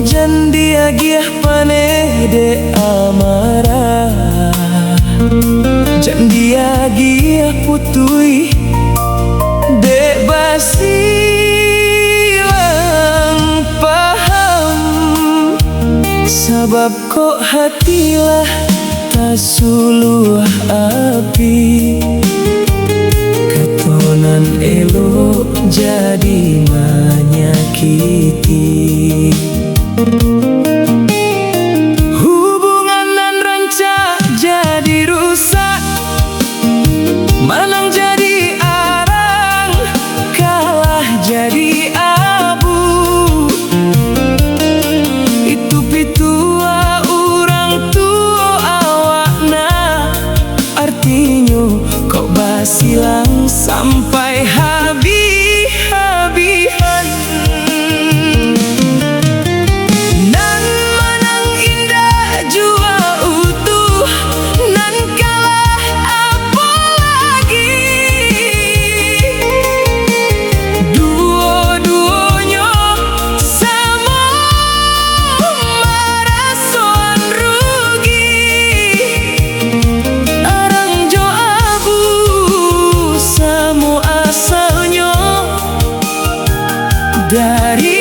Jandi agiah panede amarah, jandi agiah putui dek basilang paham. Sabab kok hatilah tak suluh api, katonan elok jadi menyakiti. Hubungan nan rancak jadi rusak, manang jadi arang, kalah jadi abu. Itu pitua orang tua awakna, artinya kok basilang sampai habis-habisan. Nan manang indah jua utuh, nan kalah apa lagi. Dua-duanya sama merasakan rugi. Arang jo abu samu asalnya dari